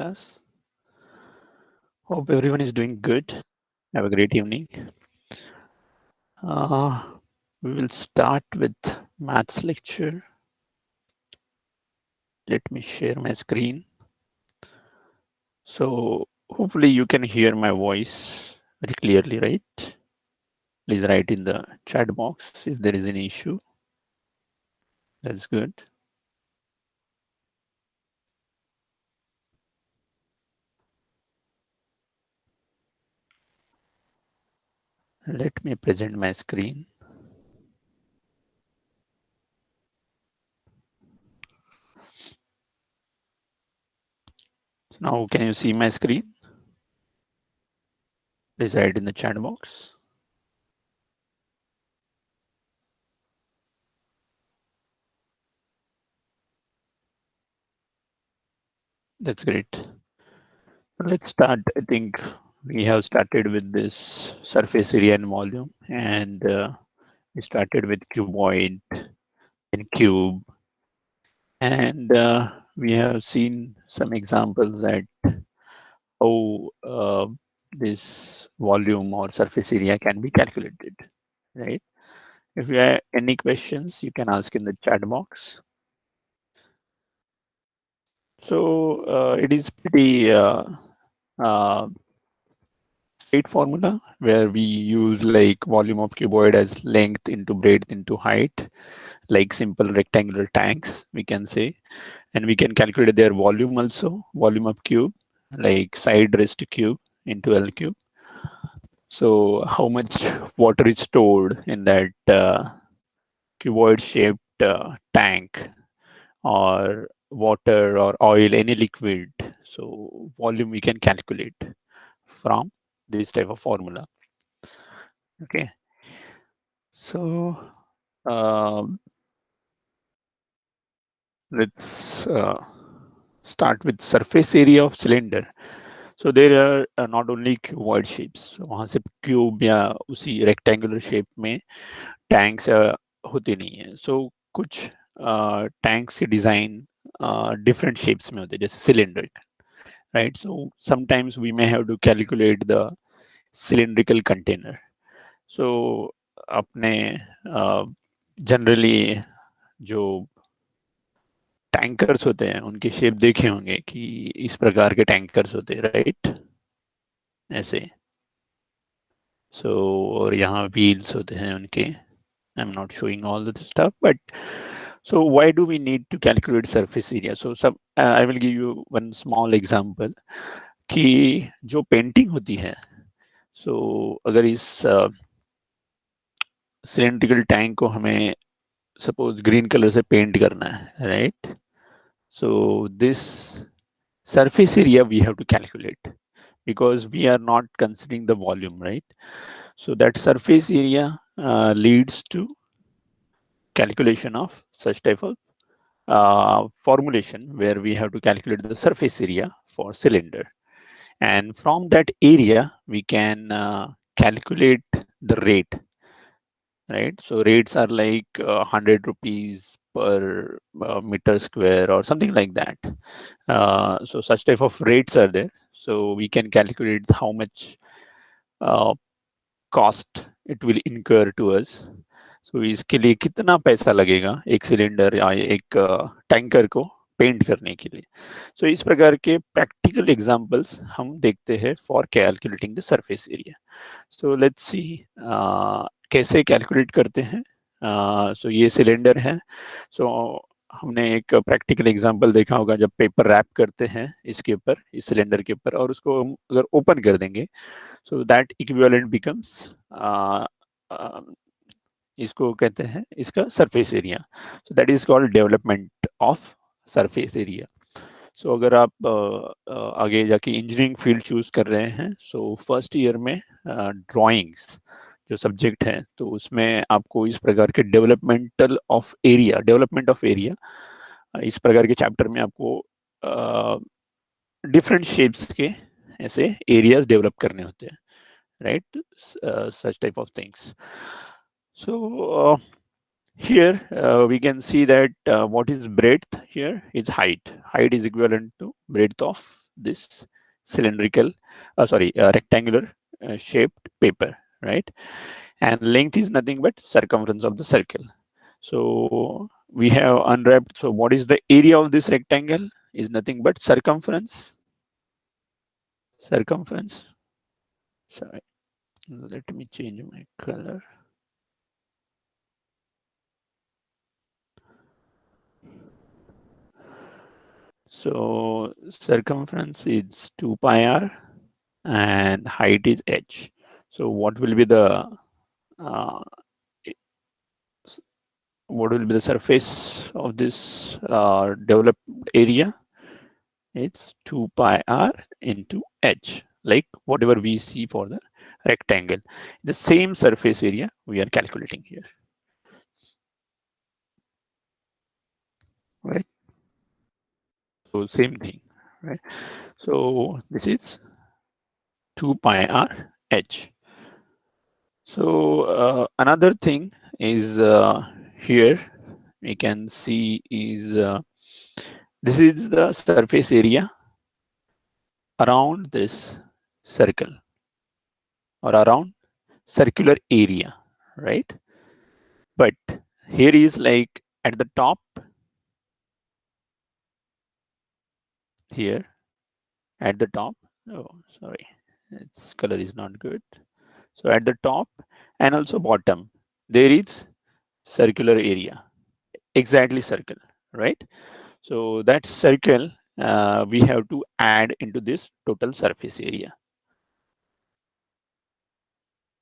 class. Hope everyone is doing good. Have a great evening. We will start with maths lecture. Let me share my screen. So hopefully you can hear my voice very clearly, right? Please write in the chat box if there is any issue. That's good. Let me present my screen. So now can you see my screen? Please write in the chat box. That's great. Let's start. I think we have started with this surface area and volume, and we started with cuboid and cube, and we have seen some examples that how this volume or surface area can be calculated, right? If you have any questions, you can ask in the chat box. So it is pretty uh, straight formula where we use like volume of cuboid as length into breadth into height, like simple rectangular tanks, we can say. And we can calculate their volume also, volume of cube, like side raised to cube into L cube. So how much water is stored in that cuboid shaped tank, or water or oil, any liquid. So volume we can calculate from this type of formula. Okay. So let's start with surface area of cylinder. So there are not only cuboid shapes. So वहाँ से cube या उसी rectangular shape में tanks होते नहीं है. So कुछ tanks की design different shapes में होते हैं, जैसे cylinder, right? So sometimes we may have to calculate the cylindrical container. So अपने generally जो टैंकर्स होते हैं उनके शेप देखे होंगे कि इस प्रकार के टैंकर्स होते हैं, राइट? ऐसे. सो और यहाँ व्हील्स होते हैं उनके. आई am not showing all the stuff, but so why do we need to calculate surface area? So some I will give you one small example कि जो पेंटिंग होती है, so अगर इस सिलेंड्रिकल टैंक को हमें सपोज ग्रीन कलर से paint करना है, right? So this surface area we have to calculate because we are not considering the volume, right? So that surface area leads to calculation of such type of formulation where we have to calculate the surface area for cylinder, and from that area we can calculate the rate, right? So rates are like 100 rupees per meter square or something like that. So such type of rates are there, so we can calculate how much cost it will incur to us. So इसके लिए कितना पैसा लगेगा एक cylinder या एक tanker को paint करने के लिए. सो इस प्रकार के प्रैक्टिकल एग्जांपल्स हम देखते हैं for calculating the surface area. So let's see कैसे कैलकुलेट करते हैं. सो ये सिलेंडर है. सो हमने एक प्रैक्टिकल एग्जांपल देखा होगा जब पेपर रैप करते हैं इसके ऊपर, इस सिलेंडर के ऊपर, और उसको हम अगर ओपन कर देंगे, so that equivalent becomes इसको कहते हैं इसका surface area. So that is called development of surface area. So अगर आप आगे जाके इंजीनियरिंग फील्ड चूज कर रहे हैं, सो फर्स्ट ईयर में ड्राइंग्स जो सब्जेक्ट है, तो उसमें आपको इस प्रकार के डेवलपमेंट ऑफ एरिया, इस प्रकार के चैप्टर में आपको डिफरेंट शेप्स के ऐसे एरियाज डेवलप करने होते हैं, right? Such type of things. So here we can see that what is breadth here is height. Height is equivalent to breadth of this cylindrical, rectangular shaped paper, right? And length is nothing but circumference of the circle. So we have unwrapped. So what is the area of this rectangle? Is nothing but circumference. Sorry, let me change my color. So circumference is 2 pi r and height is h. So what will be the surface of this developed area? It's 2 pi r into h, like whatever we see for the rectangle. The same surface area we are calculating here, right? So same thing, right? So this is 2 pi r h. So another thing is here we can see is this is the surface area around this circle or around circular area, right? But here is like at the top here at the top. Oh, sorry, its color is not good. So at the top and also bottom, there is circular area, exactly circle, right? So that circle we have to add into this total surface area.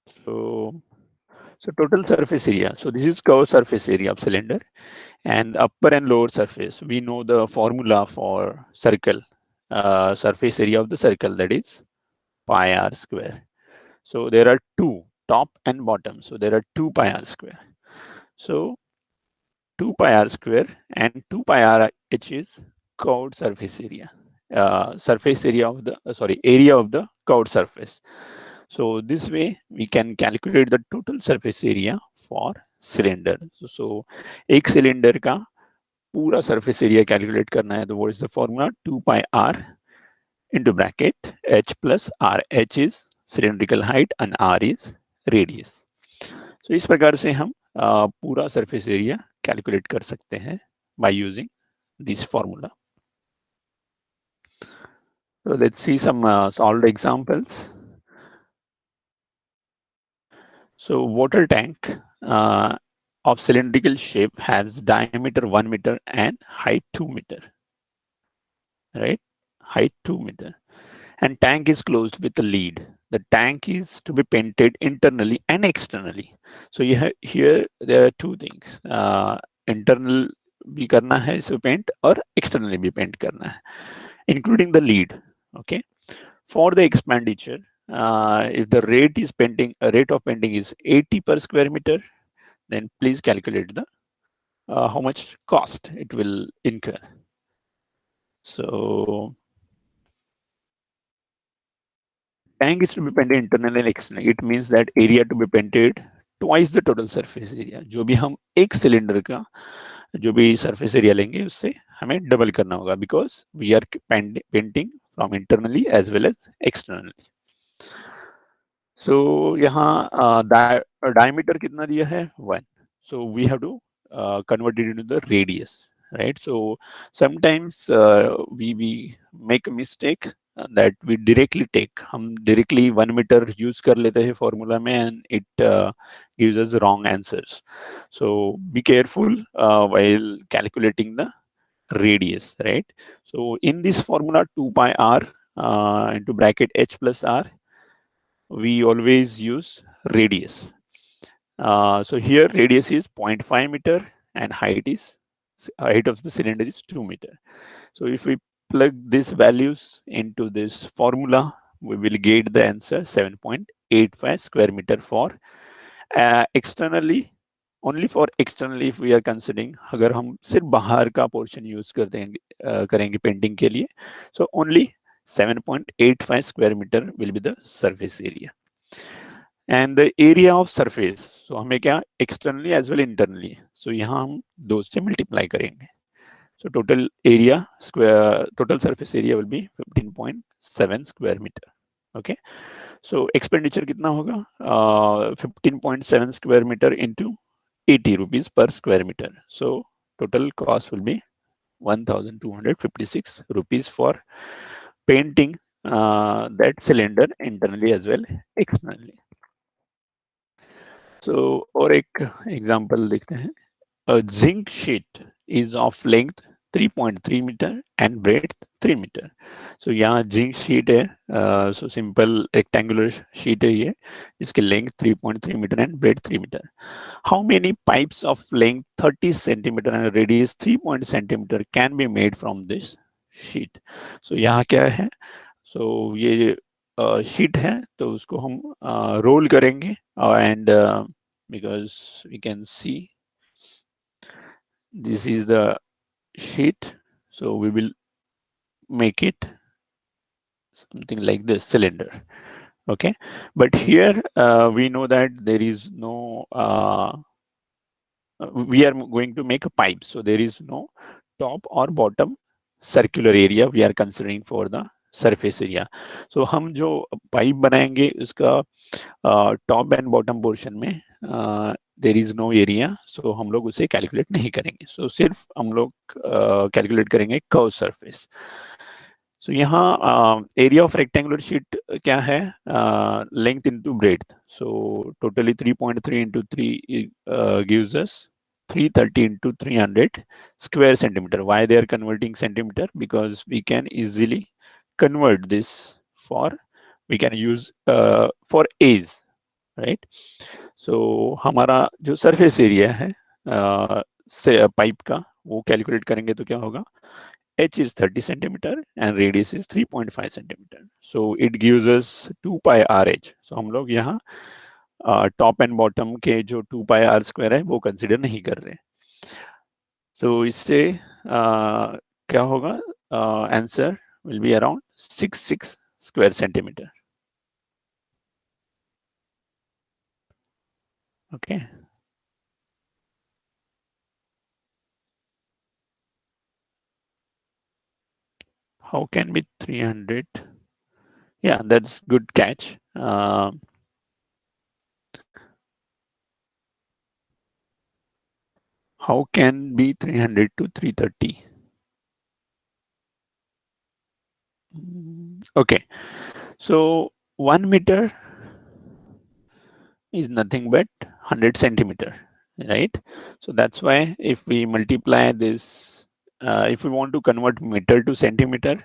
So, so total surface area. So this is curved surface area of cylinder, and upper and lower surface. We know the formula for circle, surface area of the circle, that is pi r square. So there are two, top and bottom. So there are 2 pi r square. So 2 pi r square and 2 pi r h is curved surface area. Surface area of the area of the curved surface. So this way we can calculate the total surface area for cylinder. So एक cylinder का पूरा surface area calculate करना है, तो what is the formula? 2 pi r into bracket h plus r. H is cylindrical height and r is radius. So इस प्रकार से हम पूरा surface area calculate कर सकते हैं by using this formula. So let's see some solved examples. So water tank of cylindrical shape has diameter 1 meter and height 2 meter, right? Height 2 meter. And tank is closed with a lid. The tank is to be painted internally and externally. So here there are two things. Internal भी करना है इसे paint और externally भी paint करना है, including the lid. Okay. For the expenditure, if the rate of painting is 80 per square meter, then please calculate the how much cost it will incur. So tank is to be painted internally and externally. It means that area to be painted twice the total surface area. जो भी हम एक cylinder का जो भी surface area लेंगे उससे हमें डबल करना होगा, because we are painting from internally as well as externally. So यहाँ diameter कितना दिया है? 1. So we have to convert it into the radius, right? So sometimes we make a mistake that we directly take. हम directly 1 meter use कर लेते हैं formula में, and it gives us wrong answers. So be careful while calculating the radius, right? So in this formula 2 pi r into bracket h plus r, we always use radius. So here radius is 0.5 meter and height of the cylinder is 2 meter. So if we plug these values into this formula, we will get the answer 7.85 square meter for externally. Only for externally if we are considering, अगर हम सिर्फ बाहर का portion use करेंगे painting के लिए, so only 7.85 square meter will be the surface area. And the area of surface, so हमें क्या externally as well internally, so यहाँ हम दो से multiply करेंगे. So total area square, total surface area will be 15.7 square meter. Okay, so expenditure कितना होगा? 15.7 square meter into 80 rupees per square meter. So total cost will be 1,256 rupees for painting that cylinder internally as well externally. So और एक example देखते हैं. A zinc sheet is of length 3.3 meter and breadth 3 meter. So यहाँ zinc sheet है, so simple rectangular sheet है ये, इसकी length 3.3 meter and breadth 3 meter. How many pipes of length 30 centimeter and radius 3 centimeter can be made from this sheet? So यहाँ क्या है? So ये sheet है, तो उसको हम roll करेंगे and because we can see this is the sheet, so we will make it something like this cylinder. Okay, but here we know that there is no we are going to make a pipe, so there is no top or bottom circular area we are considering for the surface area. So हम जो pipe बनाएंगे उसका top and bottom portion में there is no area, so हम लोग उसे calculate नहीं करेंगे. So सिर्फ हम लोग calculate करेंगे curve surface. So यहाँ area of rectangular sheet क्या है? Length into breadth. So totally 3.3 into 3 gives us 330 into 300 square centimeter. Why they are converting centimeter? Because we can easily convert this for, we can use for A's, right? So हमारा जो surface area है से pipe का, वो calculate करेंगे तो क्या होगा? H is 30 centimeter and radius is 3.5 centimeter. So it gives us 2 pi RH. So हम लोग यहाँ top and bottom के जो 2 pi r square है वो consider नहीं कर रहे. So इससे क्या होगा? Answer will be around 66 square centimeter. Okay. How can be 300? Yeah, that's good catch. How can be 300 to 330? Okay, so 1 meter is nothing but 100 centimeter, right? So that's why if we multiply this, if we want to convert meter to centimeter,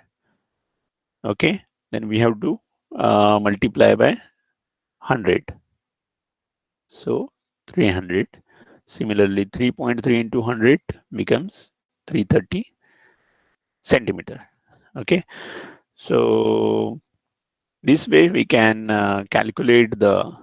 okay, then we have to multiply by 100. So 300. Similarly, 3.3 into 100 becomes 330 centimeter. Okay, so this way we can calculate the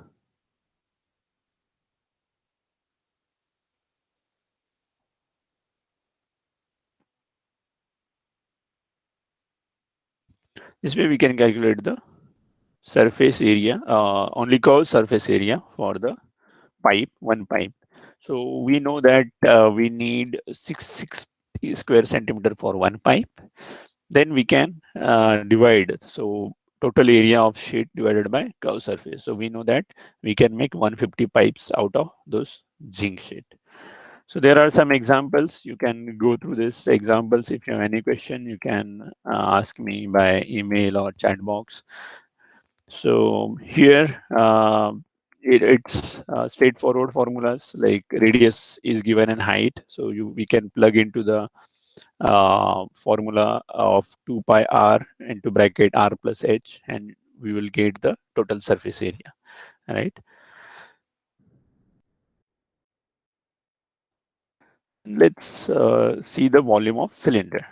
surface area, only curved surface area for the pipe, one pipe. So we know that we need 660 square centimeter for one pipe. Then we can divide. So total area of sheet divided by curved surface. So we know that we can make 150 pipes out of those zinc sheet. So there are some examples. You can go through these examples. If you have any question, you can ask me by email or chat box. So here it's straightforward formulas, like radius is given and height. So we can plug into the formula of 2 pi r into bracket r plus h, and we will get the total surface area, right? Let's see the volume of cylinder.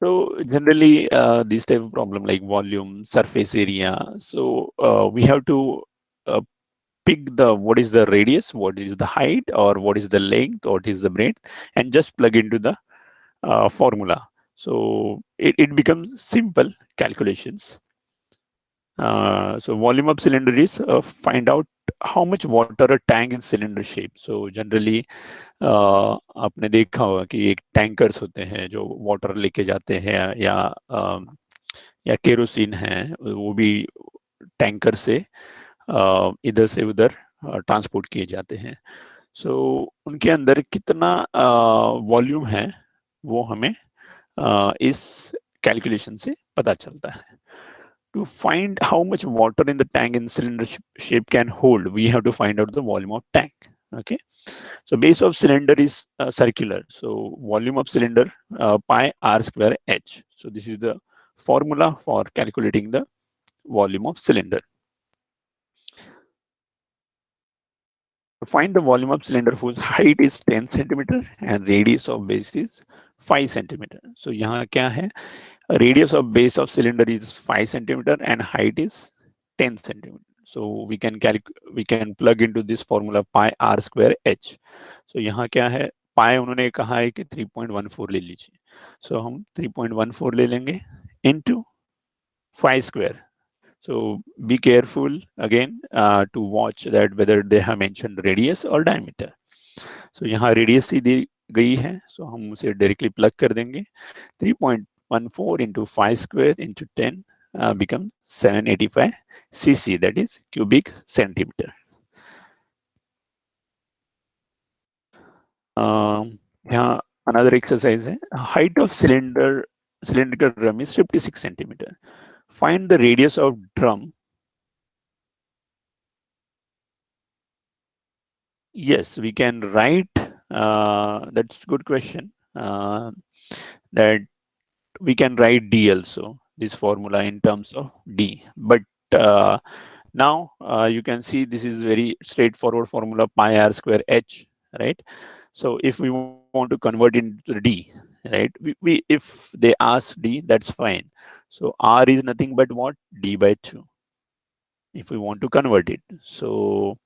So generally, this type of problem like volume, surface area. So we have to uh, pick the what is the radius, what is the height, or what is the length, what is the breadth, and just plug into the formula. So it becomes simple calculations. So volume of cylinder is find out how much water a tank in cylinder shape. So generally आपने देखा होगा कि एक tankers होते हैं जो water लेके जाते हैं, या केरोसिन है, वो भी टैंकर से इधर से उधर ट्रांसपोर्ट किए जाते हैं। सो उनके अंदर कितना वॉल्यूम है वो हमें इस कैलकुलेशन से पता चलता है। To find how much water in the tank in cylinder shape can hold, we have to find out the volume of tank. Okay, so base of cylinder is circular, so volume of cylinder pi r square h. So this is the formula for calculating the volume of cylinder. To find the volume of cylinder whose height is 10 centimeter and radius of base is 5 centimeter. So यहाँ क्या है, radius of base of cylinder is 5 centimeter and height is 10 centimeter. So we can plug into this formula pi r square h. So यहाँ क्या है, pi उन्होंने कहा है कि 3.14 ले लीजिए, so हम 3.14 ले लेंगे into 5 square. So be careful again to watch that whether they have mentioned radius or diameter. So यहाँ radius ही दी गई है, so हम उसे directly plug कर देंगे. 3.14 into 5 square into 10 becomes 785 cc, that is cubic centimeter. यहाँ another exercise है, height of cylindrical drum is 56 centimeter. Find the radius of drum. Yes, we can write, that's good question, that we can write d also, this formula in terms of d, but now you can see this is very straightforward formula, pi r square h, right? So if we want to convert into d, right, if they ask d, that's fine. So r is nothing but what, d by 2, if we want to convert it. So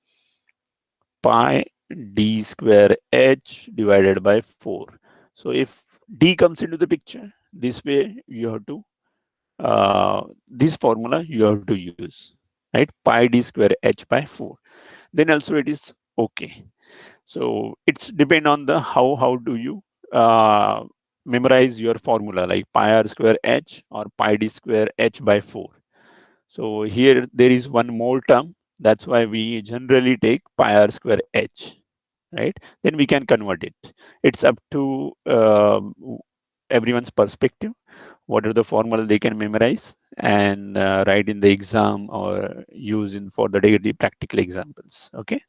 pi d square h divided by 4. So if d comes into the picture, this way you have to, this formula you have to use, right? Pi d square h by 4. Then also it is okay. So it's depend on the how do you memorize your formula, like pi r square h or pi d square h by 4. So here there is one more term, that's why we generally take pi r square h, right? Then we can convert it. It's up to everyone's perspective, what are the formula they can memorize and write in the exam or use in for the daily practical examples. Okay.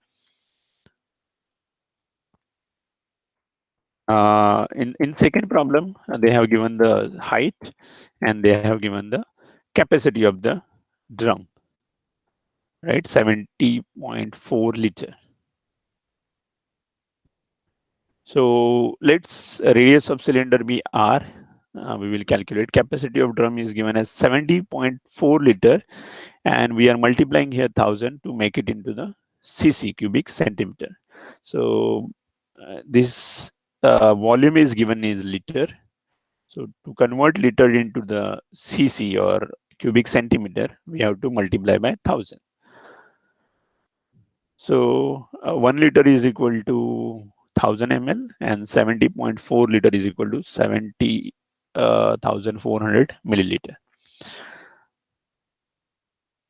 In second problem, they have given the height and they have given the capacity of the drum, right? 70.4 liter. So let's radius of cylinder be r. We will calculate. Capacity of drum is given as 70.4 liter, and we are multiplying here 1000 to make it into the cc, cubic centimeter. So this volume is given is liter. So to convert liter into the cc or cubic centimeter, we have to multiply by 1000. So 1 liter is equal to 1000 ml and 70.4 liter is equal to 70,400 milliliter.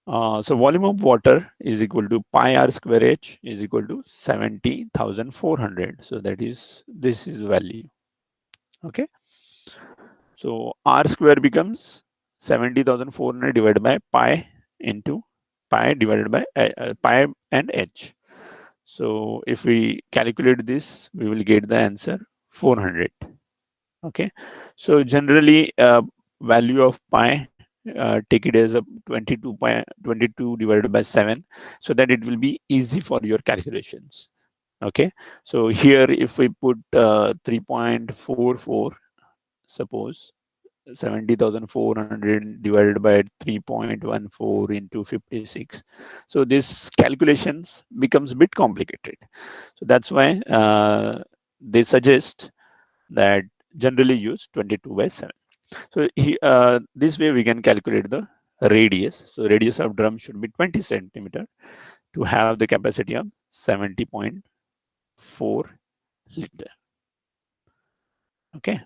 So volume of water is equal to pi r square h is equal to 70,400. So that is, this is value. Okay. So r square becomes 70,400 divided by pi into pi divided by pi and h. So if we calculate this, we will get the answer 400. Okay. So generally value of pi, take it as a 22 divided by 7, so that it will be easy for your calculations. Okay. So here if we put 3.44, suppose 70,400 divided by 3.14 into 56. So this calculations becomes a bit complicated. So that's why they suggest that generally use 22 by 7. So this way we can calculate the radius. So radius of drum should be 20 centimeter. to have the capacity of 70.4 liter. Okay.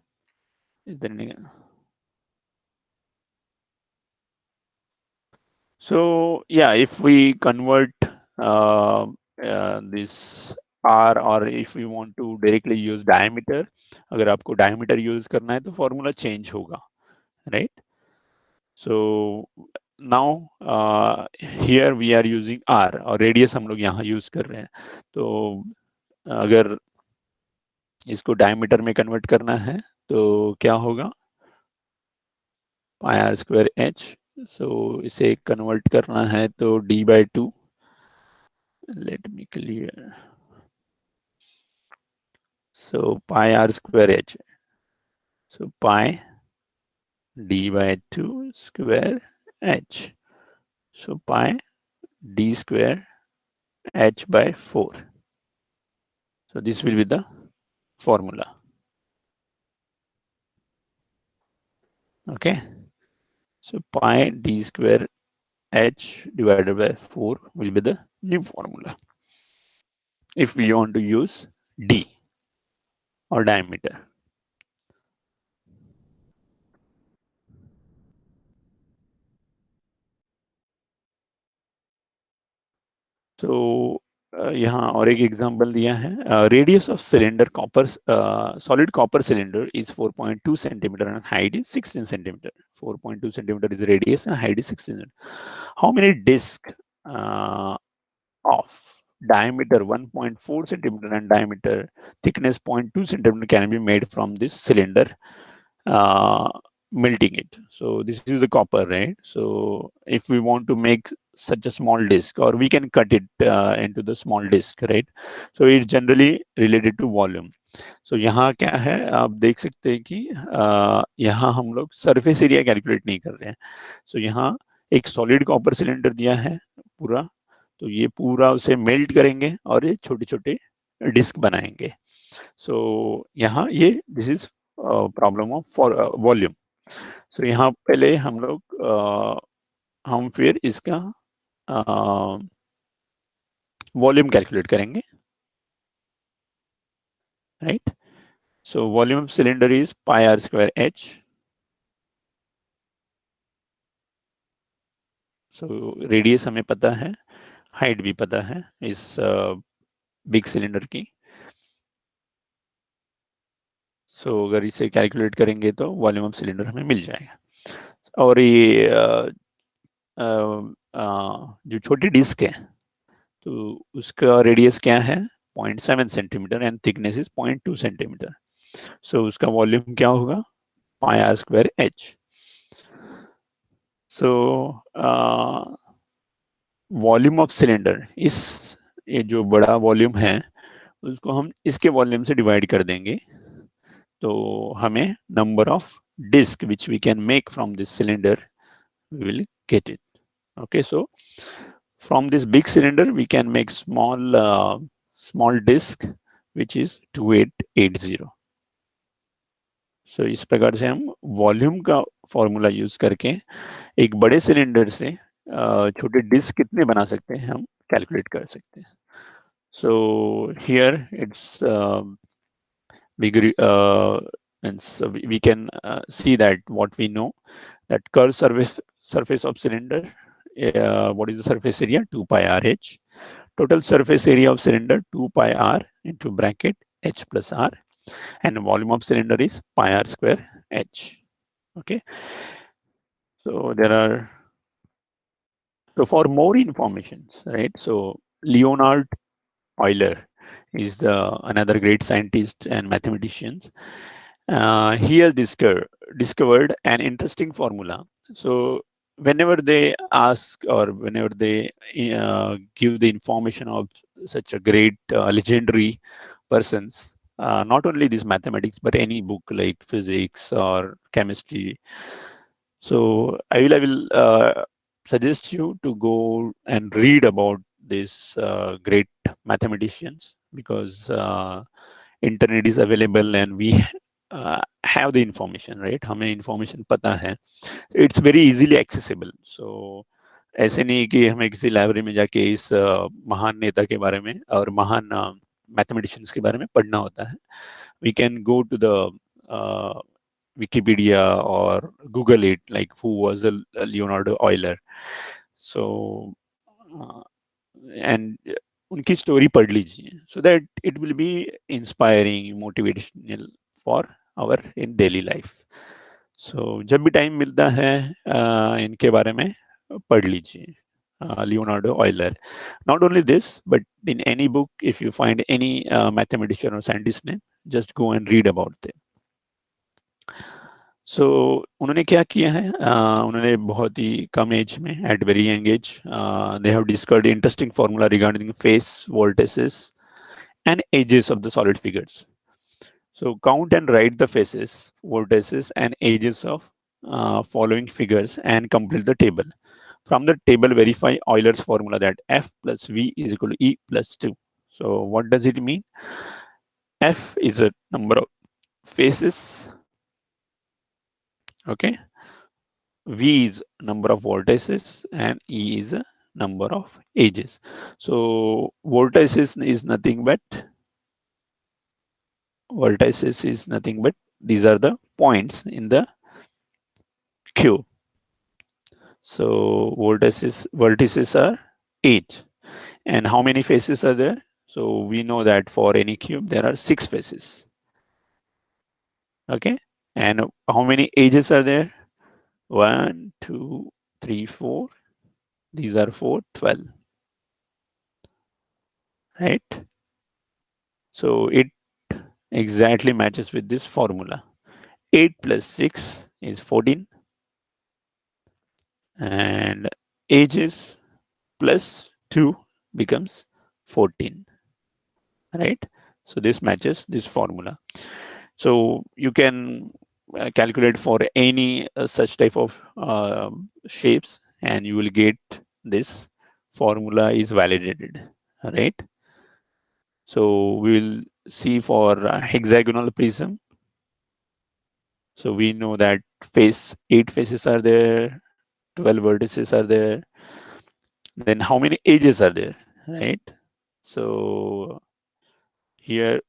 Is there any? So yeah, if we convert this R, or if we want to directly use diameter, अगर आपको diameter use करना है तो formula change होगा, right? So now here we are using R, और radius हम लोग यहाँ use कर रहे हैं. तो अगर इसको diameter में convert करना है तो क्या होगा? pi r square h. So इसे convert करना है तो d/2. Let me clear. So pi r square h. So pi d/2 square h. So pi d square h/4. So this will be the formula. Okay. So pi d square h divided by 4 will be the new formula if we want to use d or diameter. So यहाँ और एक example दिया है. Radius of cylinder copper solid copper cylinder is 4.2 centimeter and height is 16 centimeter. 4.2 centimeter is radius and height is 16 centimeter. How many discs of diameter 1.4 centimeter and diameter thickness 0.2 centimeter can be made from this cylinder, melting it? So this is the copper, right? So if we want to make such a small disk, or we can cut it into the small disk, right? So it's generally related to volume. So यहाँ क्या है, आप देख सकते हैं कि यहाँ हम लोग सरफेस एरिया कैलकुलेट नहीं कर रहे हैं. So यहाँ एक सॉलिड कॉपर सिलेंडर दिया है पूरा, तो ये पूरा उसे मेल्ट करेंगे और ये छोटे छोटे डिस्क बनाएंगे. सो यहाँ ये this is problem of for volume. So यहाँ पहले हम लोग हम फिर इसका वॉल्यूम कैलकुलेट करेंगे, right? So volume of cylinder is pi r square h. So radius हमें पता है, हाइट भी पता है इस बिग सिलेंडर की. सो अगर इसे कैलकुलेट करेंगे तो वॉल्यूम ऑफ सिलेंडर हमें मिल जाएगा. और ये जो छोटी डिस्क है तो उसका रेडियस क्या है? 0.7 centimetre and thickness is 0.2 centimetre. So उसका वॉल्यूम क्या होगा? Pi r square h. So volume of cylinder, इस ये जो बड़ा वॉल्यूम है उसको हम इसके वॉल्यूम से डिवाइड कर देंगे तो हमें number of disc which we can make from this cylinder we will get it. Okay, so from this big cylinder we can make small disk which is 2880. So इस प्रकार से हम वॉल्यूम का फॉर्मूला यूज करके एक बड़े cylinder से छोटे डिस्क कितने बना सकते हैं हम कैलकुलेट कर सकते हैं. So here it's big, and so we can see that what we know, that curved surface of cylinder, what is the surface area? 2 pi r h. Total surface area of cylinder 2 pi r into bracket h plus r, and volume of cylinder is pi r square h. Okay, so there are, so for more informations, right? So Leonhard Euler is another great scientist and mathematician. He has discovered an interesting formula. So whenever they ask or whenever they give the information of such a great legendary persons, not only this mathematics but any book like physics or chemistry, so I will suggest you to go and read about these great mathematicians, because internet is available and we have the information, right? हमें information पता है. It's very easily accessible. So ऐसे नहीं कि हमें किसी library में जाके इस महान नेता के बारे में और महान मैथमेटिशियंस के बारे में पढ़ना होता है. We can go to the Wikipedia or Google it, like who was Leonardo Euler. So and उनकी स्टोरी पढ़ लीजिए, so that it will be inspiring, motivational for our in daily life. So जब भी टाइम मिलता है इनके बारे में पढ़ लीजिए. Leonardo Euler. Not only this, but in any book, if you find any mathematician or scientist name, just go and read about them. So उन्होंने क्या किया है, उन्होंने बहुत ही कम एज में, at very young age, they have discovered interesting formula regarding phase, vortices, and edges of the solid figures. So count and write the phases, vortices, and edges of following figures and complete the table. From the table, verify Euler's formula that F plus V is equal to E plus 2. So what does it mean? F is a number of phases. Okay. V is number of vortices and E is a number of edges. So vortices is nothing but these are the points in the cube. So vertices are edge. And how many faces are there? So we know that for any cube there are 6 faces. Okay. And how many edges are there? 1, 2, 3, 4. These are 4, 12. Right. So it exactly matches with this formula. 8 plus 6 is 14. And edges plus 2 becomes 14. Right. So this matches this formula. So you can calculate for any such type of shapes, and you will get this formula is validated, right? So we will see for hexagonal prism. So we know that 8 faces are there, 12 vertices are there. Then how many edges are there, right? So here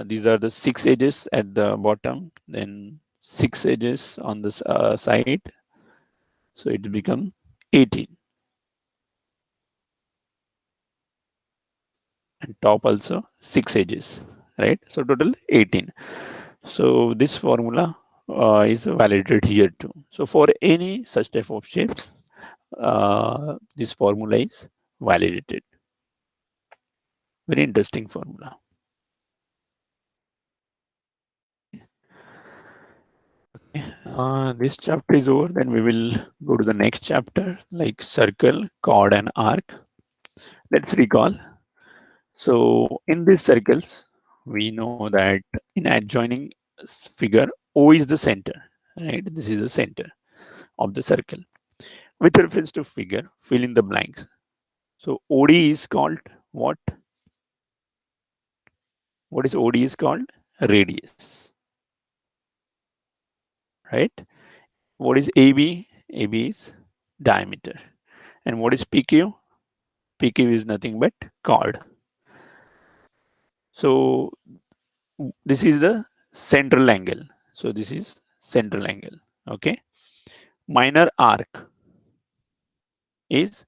these are the 6 edges at the bottom, then 6 edges on the side, so it become 18, and top also 6 edges, right? So total 18. So this formula is validated here too. So for any such type of shapes, this formula is validated. Very interesting formula. This chapter is over, then we will go to the next chapter, like circle, chord, and arc. Let's recall. So in these circles, we know that in adjoining figure, O is the center, right? This is the center of the circle. With reference to figure, fill in the blanks. So OD is called what? What is OD is called? Radius, right? What is AB? AB is diameter. And what is PQ? PQ is nothing but chord. So this is the central angle. So this is central angle. Okay. Minor arc is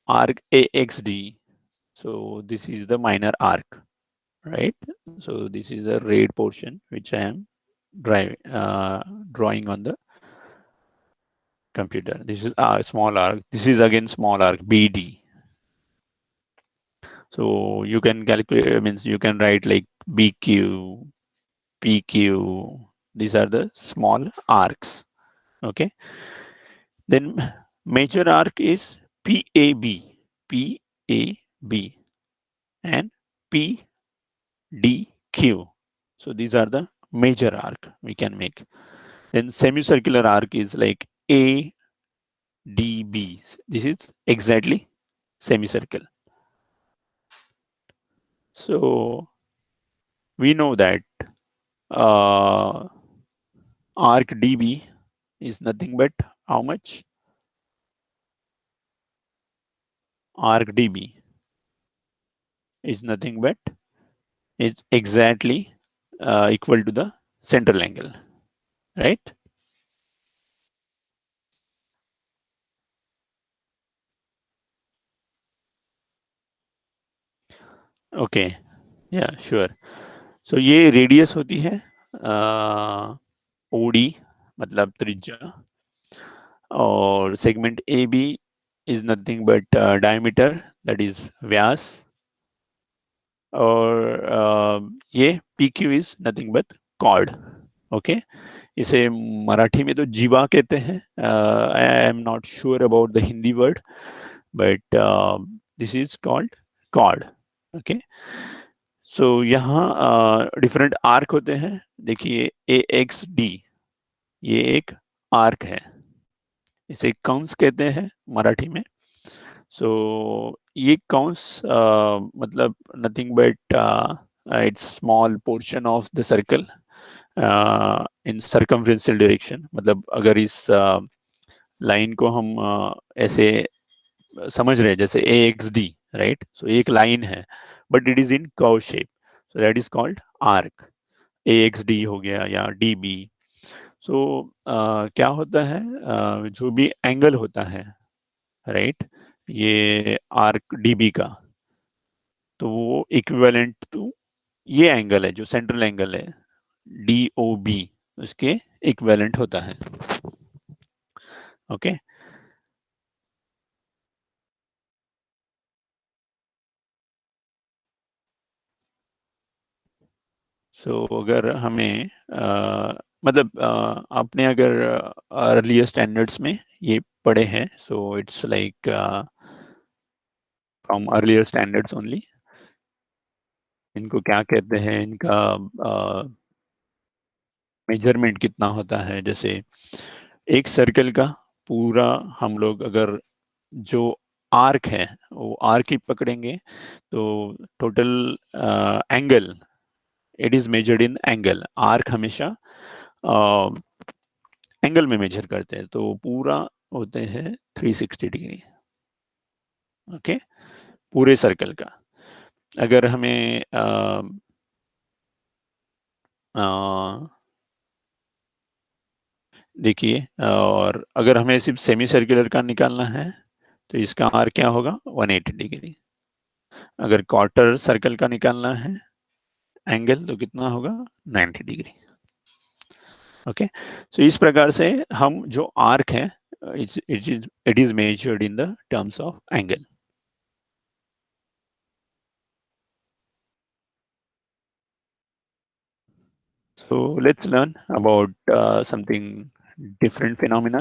arc AXD. So this is the minor arc, right? So this is the red portion which I am drawing on the computer. This is a small arc. This is again small arc BD. So you can calculate, means you can write like BQ, PQ. These are the small arcs. Okay. Then major arc is PAB, PAB, and PDQ. So these are the major arc we can make. Then semicircular arc is like ADB. This is exactly semicircle. So we know that arc DB is nothing but how much? arc dB is nothing but is exactly equal to the central angle, right? Okay, yeah sure. So ये radius होती है OD, मतलब त्रिज्या, और segment A B is nothing but diameter, that is व्यास, और ये P Q is nothing but chord. Okay, इसे मराठी में तो जीवा कहते हैं। I am not sure about the Hindi word, but this is called chord. Okay, so यहाँ डिफरेंट आर्क होते हैं। देखिए ए एक्स डी, ये एक आर्क है, इसे कंस कहते हैं मराठी में। सो ये कंस मतलब nothing but it's small portion of the circle in circumferential direction. मतलब अगर इस लाइन को हम ऐसे समझ रहे हैं जैसे ए एक्स डी, राइट, सो एक लाइन है but it is in curve shape, so that is called arc. A x D हो गया या डी बी। सो क्या होता है, जो भी एंगल होता है, राइट, ये आर्क डीबी का, तो वो इक्विवेलेंट टू ये एंगल है जो सेंट्रल एंगल है डी ओ बी, उसके इक्विवेलेंट होता है। ओके, सो अगर हमें मतलब आपने अगर अर्लियर स्टैंडर्ड्स में ये पढ़े हैं, so it's like from earlier standards only. इनको क्या कहते हैं, इनका मेजरमेंट कितना होता है, जैसे एक सर्कल का पूरा हम लोग अगर जो आर्क है वो आर्क ही पकड़ेंगे, तो total angle, it is measured in angle. Arc हमेशा एंगल में मेजर करते हैं, तो पूरा होते हैं 360 डिग्री। ओके, पूरे सर्कल का। अगर हमें देखिए, और अगर हमें सिर्फ सेमी सर्कुलर का निकालना है तो इसका आर क्या होगा, 180 डिग्री। अगर क्वार्टर सर्कल का निकालना है एंगल तो कितना होगा, 90 डिग्री। ओके, सो इस प्रकार से हम जो आर्क है it is measured in the terms of angle. So let's learn about something different phenomena.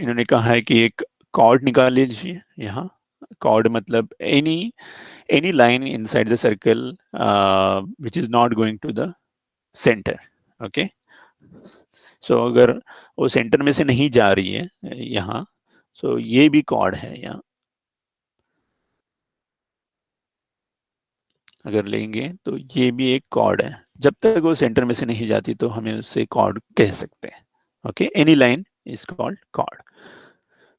इन्होंने कहा है कि एक कॉर्ड निकाल लीजिए। यहाँ कॉर्ड मतलब any line inside the circle which is not going to the centre. Okay, so अगर वो सेंटर में से नहीं जा रही है यहाँ, सो ये भी कॉर्ड है यहाँ। अगर लेंगे तो ये भी एक कॉर्ड है, जब तक वो सेंटर में से नहीं जाती तो हमें उससे कॉर्ड कह सकते हैं। Okay, any line is called chord.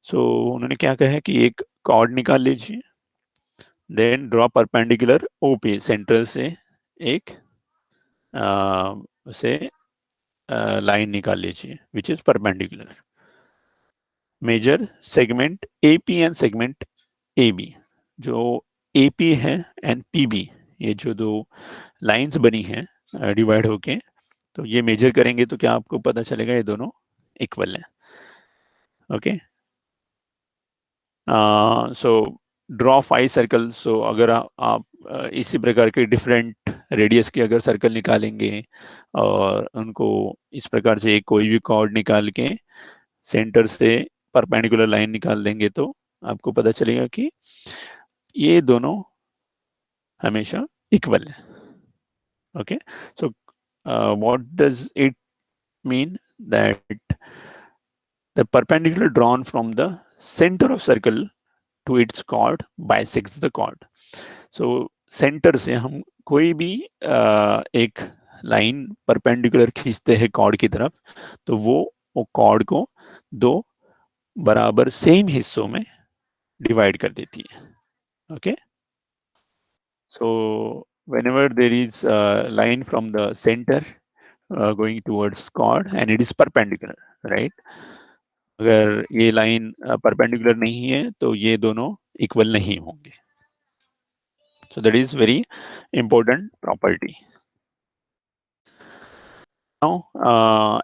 So उन्होंने क्या कहा है कि एक कॉर्ड निकाल लीजिए, then draw perpendicular OP, centre से एक उसे लाइन निकाल लीजिए which is perpendicular. Major segment AP and segment AB. जो एपी है एंड पीबी, ये जो दो लाइंस बनी हैं डिवाइड होके, तो ये मेजर करेंगे तो क्या आपको पता चलेगा, ये दोनों इक्वल है। Okay, so draw 5 circle. So अगर आप इसी प्रकार के डिफरेंट रेडियस के अगर सर्कल निकालेंगे और उनको इस प्रकार से कोई भी कॉर्ड निकाल के सेंटर से परपेंडिकुलर लाइन निकाल देंगे तो आपको पता चलेगा कि ये दोनों हमेशा इक्वल है। Okay, so what does it mean, that the perpendicular drawn from the center of circle to its chord bisects the chord. So centre से हम कोई भी एक लाइन परपेंडिकुलर खींचते हैं कॉर्ड की तरफ, तो वो कॉर्ड को दो बराबर सेम हिस्सों में डिवाइड कर देती है. Okay, so whenever there is a line from the center going towards chord and it is perpendicular, right? अगर ये लाइन परपेंडिकुलर नहीं है तो ये दोनों इक्वल नहीं होंगे. So that is very important property. Now,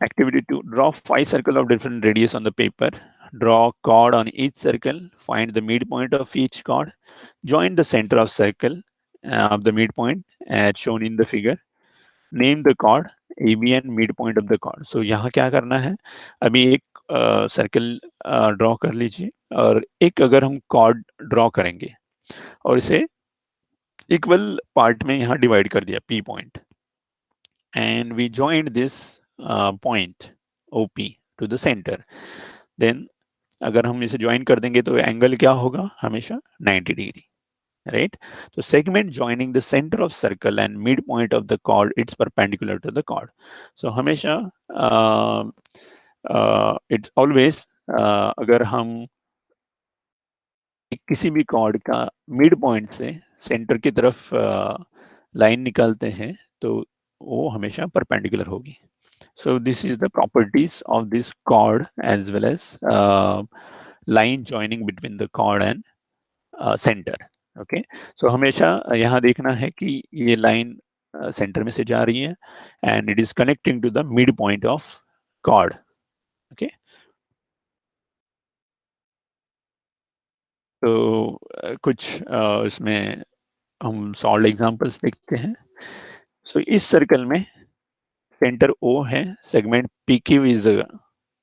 activity 2, draw 5 circles of different radius on the paper. Draw chord on each circle. Find the midpoint of each chord. Join the center of circle of the midpoint as shown in the figure. Name the chord AB and midpoint of the chord. So यहाँ क्या करना है, अभी एक circle draw कर लीजिए और एक अगर हम chord ड्रॉ करेंगे और इसे इक्वल पार्ट में यहाँ डिवाइड कर दिया P point, and we joined this point OP to the center. Then अगर हम इसे ज्वाइन कर देंगे तो एंगल क्या होगा, हमेशा 90 degree, right? So segment joining the center of circle and midpoint of the chord, it's perpendicular to the chord. So हमेशा it's always अगर हम किसी भी chord का मिड पॉइंट से सेंटर की तरफ लाइन निकालते हैं तो वो हमेशा परपेंडिकुलर होगी. So this is the properties of this chord as well as line joining between the chord and center. Okay, so हमेशा यहाँ देखना है कि ये लाइन सेंटर में से जा रही है and it is connecting to the midpoint of chord. Okay, तो कुछ इसमें हम सॉल्व एग्जांपल्स देखते हैं. So इस सर्कल में सेंटर O है, segment PQ is a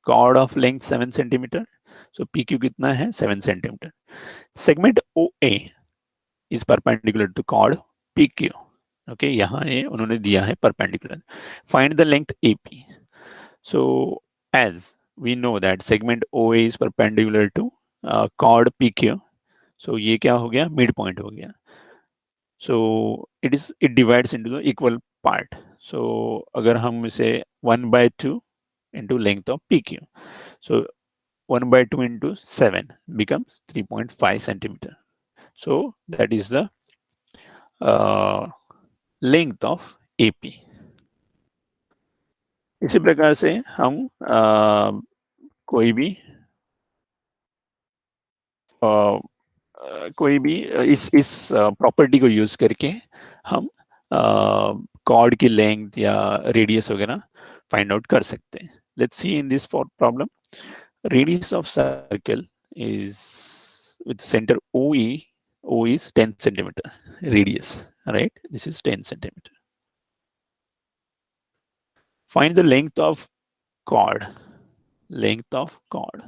chord of length 7 centimeter. So PQ कितना है, 7 centimeter. Segment OA is perpendicular to chord PQ. Okay, यहाँ ये उन्होंने दिया है perpendicular. Find the length AP. So as we know that segment OA is perpendicular to chord PQ. So ये क्या हो गया, midpoint हो गया. So it divides into the equal part. So अगर हम इसे 1/2 into length of PQ. So 1/2 into 7 becomes 3.5 centimeter. So that is the length of AP. इसी प्रकार से हम कोई भी इस प्रॉपर्टी को यूज करके हम कॉर्ड की लेंथ या रेडियस वगैरह फाइंड आउट कर सकते हैं. Let's see in this problem. Radius of circle is with center OE. O is 10 centimeter radius, right? This is 10 centimeter. Find the length of chord. Length of chord.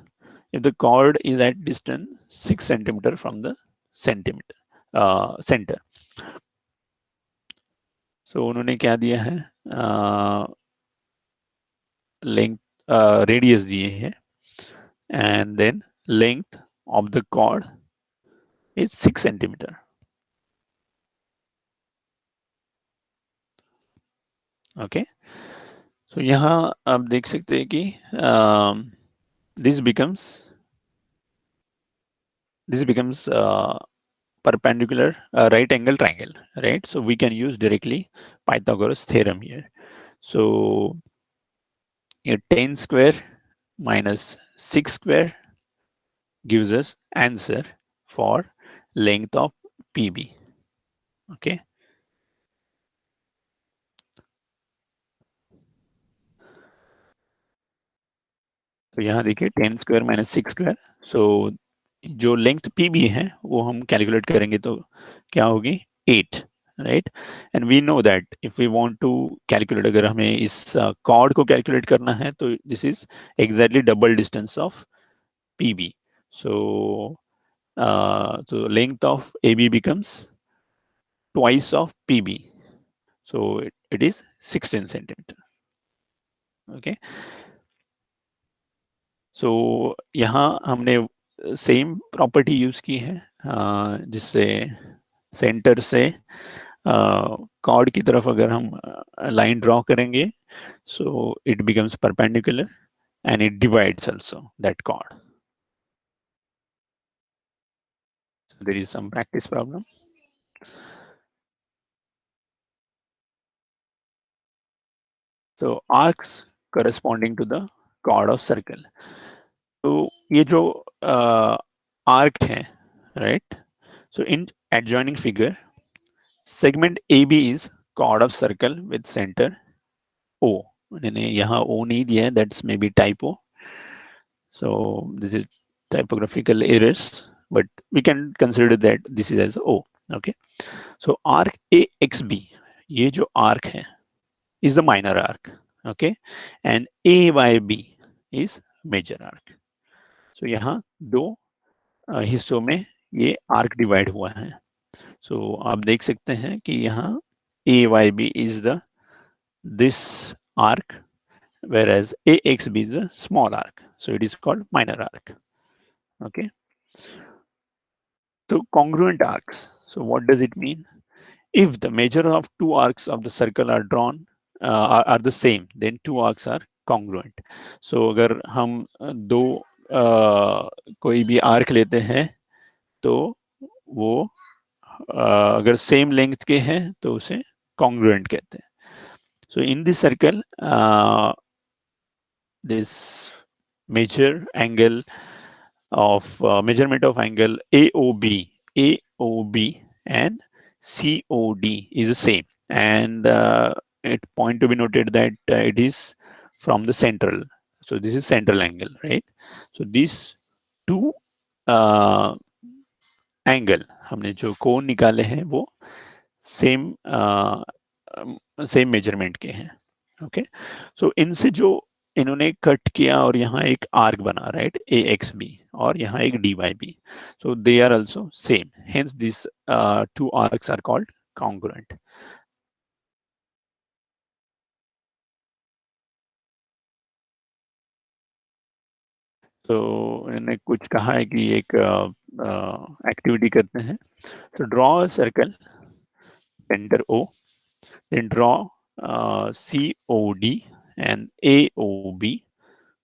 If the chord is at distance 6 centimeter from the center. So उन्होंने क्या दिया है, length radius दिए है and then length of the chord is 6 centimeter. Okay, so यहाँ आप देख सकते हैं कि this becomes perpendicular right angle triangle, right? So we can use directly Pythagoras theorem here. So 10 square minus 6 square gives us answer for length of PB. Okay, तो यहाँ देखिए 10 square minus 6 square. सो जो लेंथ PB है वो हम calculate करेंगे तो क्या होगी, 8, right? And we know that if we want to calculate, अगर हमें इस कॉर्ड को कैलकुलेट करना है तो this is exactly double distance of PB. So length of AB becomes twice of PB. So it is 16 centimeter. Okay, सो यहाँ हमने same property use की है जिससे सेंटर से कॉर्ड की तरफ अगर हम लाइन ड्रॉ करेंगे so it becomes perpendicular and it divides also that chord. there is some practice problem. So arcs corresponding to the chord of circle. तो ये जो arc है, right? So in adjoining figure, segment AB is chord of circle with center O. मैंने यहाँ O नहीं दिया है, that's maybe typo. So this is typographical errors, but we can consider that this is as O. Okay. So arc AXB, ये जो arc है is the minor arc. Okay. And AYB is major arc. So यहाँ दो हिस्सों में ये arc divide हुआ है. सो आप देख सकते हैं कि यहाँ AYB is the this arc, whereas AXB is a small arc. So it is called minor arc. Okay. So congruent arcs. So what does it mean? If the measure of two arcs of the circle are drawn are the same, then two arcs are congruent. So अगर हम दो कोई भी arc लेते हैं तो वो अगर सेम लेंथ के हैं तो उसे congruent कहते हैं. So in this circle, this measure angle of measurement of angle AOB and COD is the same, and it point to be noted that it is from the central. So this is central angle, right? So these two angle हमने जो कोण निकाले हैं वो same same measurement के हैं. Okay. सो इनसे जो इन्होंने कट किया और यहाँ एक आर्क बना, राइट, ए एक्स बी, और यहाँ एक D Y B. So they are also same, hence this two arcs are called congruent. तो इन्होंने कुछ कहा है कि एक एक्टिविटी करते हैं. तो draw circle centre O, then draw COD and AOB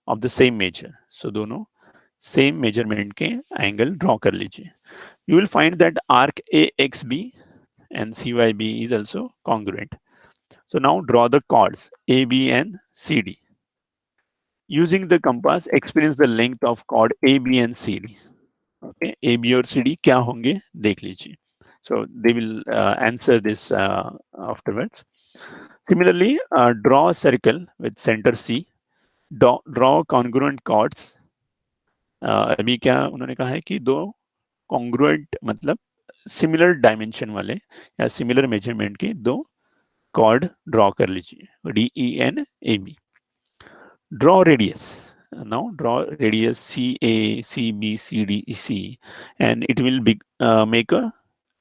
of the same measure. So दोनों same measurement के angle draw कर लीजिए. You will find that arc AXB and CYB is also congruent. So now draw the chords AB and CD. Using the compass, experience the length of chord AB and CD. Okay, AB और CD क्या होंगे देख लीजिए. So they will answer this afterwards. Similarly, draw a circle with center C. Draw congruent chords. अभी क्या उन्होंने कहा है कि दो congruent मतलब सिमिलर डायमेंशन वाले या सिमिलर मेजरमेंट के दो कॉर्ड ड्रॉ कर लीजिए, DEN AB. Draw radius. Now draw radius CA, CB, CD, EC, and it will be make a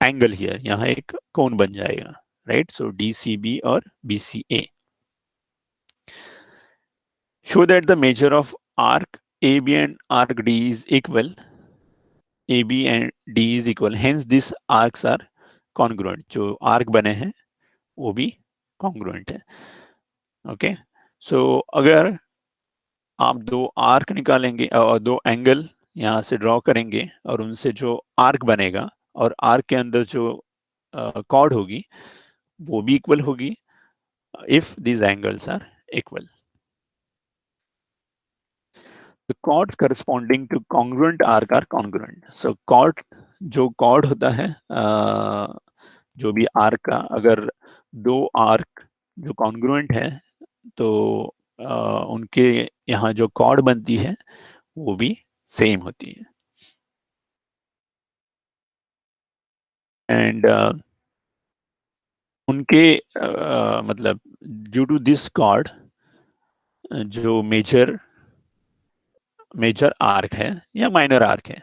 angle here. यहाँ एक कोण बन जाएगा, right? So DCB और BCA. Show that the measure of arc AB and arc D is equal. AB and D is equal. Hence, these arcs are congruent. जो arc बने हैं वो भी congruent है. Okay. So अगर आप दो आर्क निकालेंगे और दो एंगल यहाँ से ड्रॉ करेंगे और उनसे जो आर्क बनेगा और आर्क के अंदर जो कॉर्ड होगी वो भी इक्वल होगी if these angles are equal. The chords corresponding to congruent arc are congruent. So chord जो chord होता है जो भी आर्क का, अगर दो आर्क जो congruent है तो उनके यहाँ जो chord बनती है वो भी सेम होती है. एंड उनके मतलब ड्यू टू दिस chord जो मेजर आर्क है या माइनर आर्क है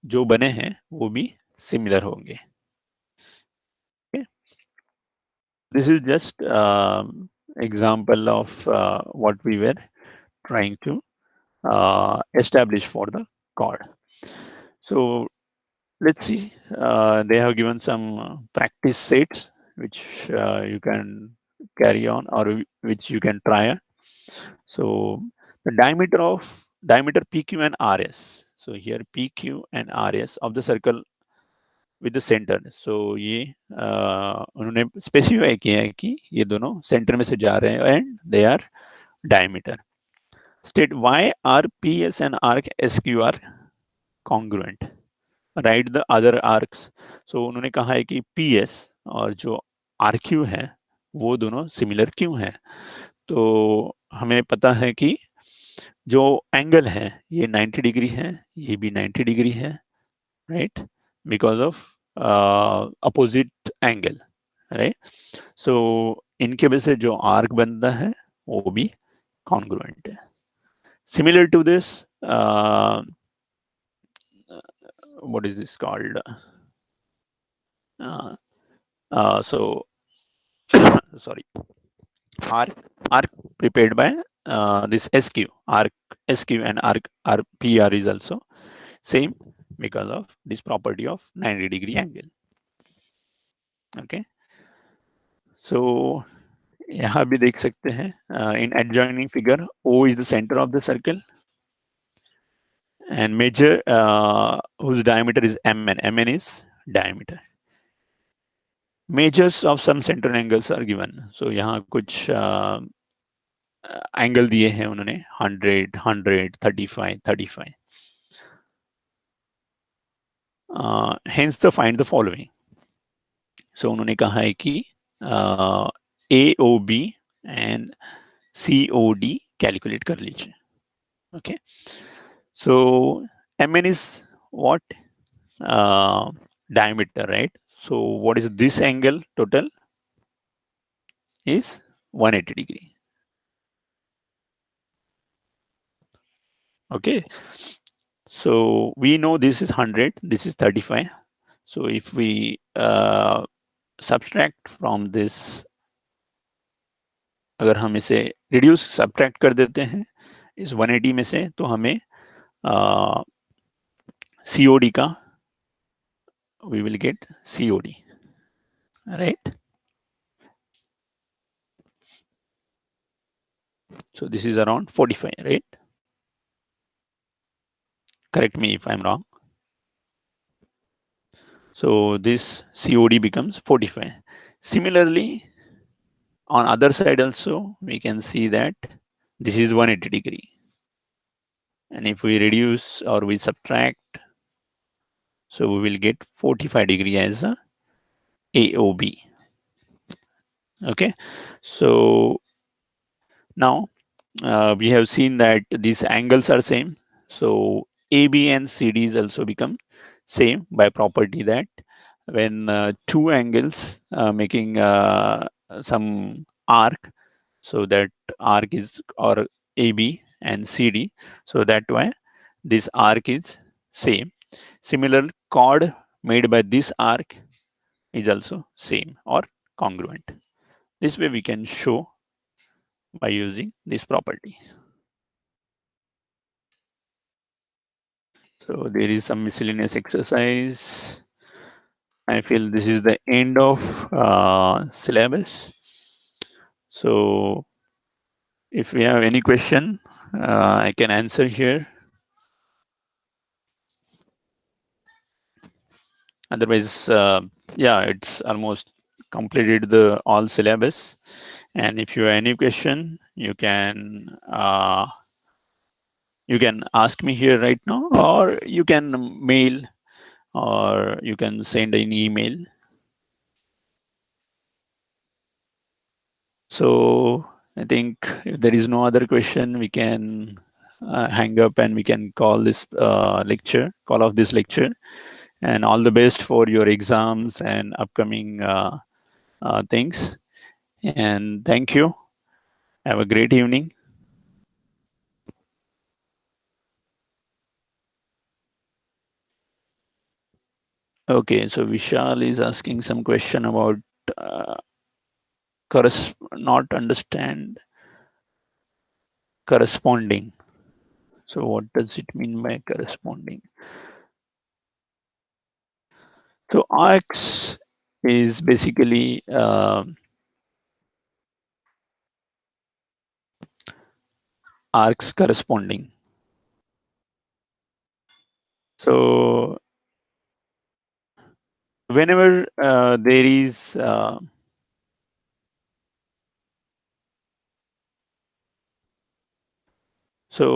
जो बने हैं वो भी सिमिलर होंगे. This is just example of what we were trying to establish for the chord. So let's see. They have given some practice sets which you can carry on or which you can try. So the diameter PQ and RS. So here PQ and RS of the circle with the centre. So ये उन्होंने specify किया है कि ये दोनों centre में से जा रहे हैं and they are diameter. State why R P S and arc S Q are congruent, write the other arcs. So उन्होंने कहा है कि पी एस और जो आर क्यू है वो दोनों सिमिलर क्यों है। तो हमें पता है कि जो एंगल है ये 90 डिग्री है, ये भी 90 डिग्री है, right, because of opposite angle, right. So इनके वजह से जो आर्क बनता है वो भी कॉन्ग्रुएंट है। Similar to this, what is this called, uh, so sorry, arc arc prepared by this SQ, arc SQ and arc RPR is also same because of this property of 90-degree angle. Okay, so यहाँ भी देख सकते हैं in adjoining figure O is the center of the circle and major whose diameter is mn. Mn is diameter. Measures of some center angles are given. So यहाँ कुछ angle दिए हैं उन्होंने 100, 100, 35, 35. Hence the find the following. So उन्होंने कहा है कि AOB and COD calculate कर लीजिए. Okay. So MN is what? Diameter, right? So what is this angle total? Is 180 degree. Okay. So we know this is 100, this is 35. So if we subtract from this, अगर हम इसे reduce subtract कर देते हैं इस 180 में से, तो हमें COD का, we will get COD, right? So this is around 45, right? Correct me if I'm wrong. So this COD becomes 45. Similarly, on other side also, we can see that this is 180 degree. And if we reduce or we subtract, so we will get 45 degree as a AOB. Okay, so now we have seen that these angles are same. So AB and CDs also become same by property that when two angles making some arc, so that arc is or AB and CD, so that why this arc is same. Similar chord made by this arc is also same or congruent. This way we can show by using this property. So there is some miscellaneous exercise. I feel this is the end of syllabus. So if we have any question, I can answer here. Otherwise, yeah, it's almost completed the all syllabus. And if you have any question, you can ask me here right now, or you can mail, or you can send an email. So I think if there is no other question, we can hang up and we can call this call off this lecture. And all the best for your exams and upcoming things. And thank you. Have a great evening. Okay, so Vishal is asking some question about uh, not understand corresponding. So what does it mean by corresponding? So arcs is basically arcs corresponding. So whenever there is so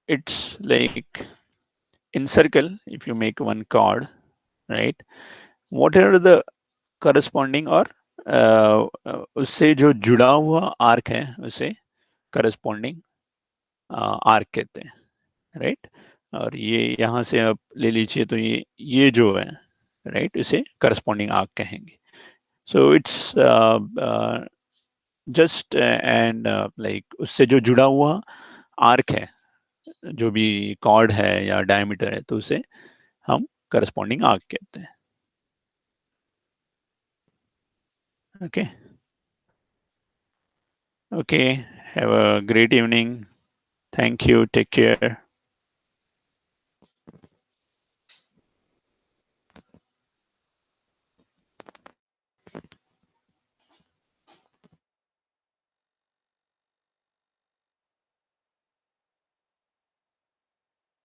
it's like in circle, if you make one chord, right, whatever the corresponding और उससे जो जुड़ा हुआ arc है उसे corresponding arc कहते हैं, right. और ये यहाँ से आप ले लीजिए तो ये जो है, राइट, इसे करस्पॉन्डिंग आर्क कहेंगे। So it's just and like उससे जो जुड़ा हुआ आर्क है, जो भी कॉर्ड है या डायमीटर है, तो उसे हम करस्पॉन्डिंग आर्क कहते हैं। Okay, okay, have a great evening, thank you, take care.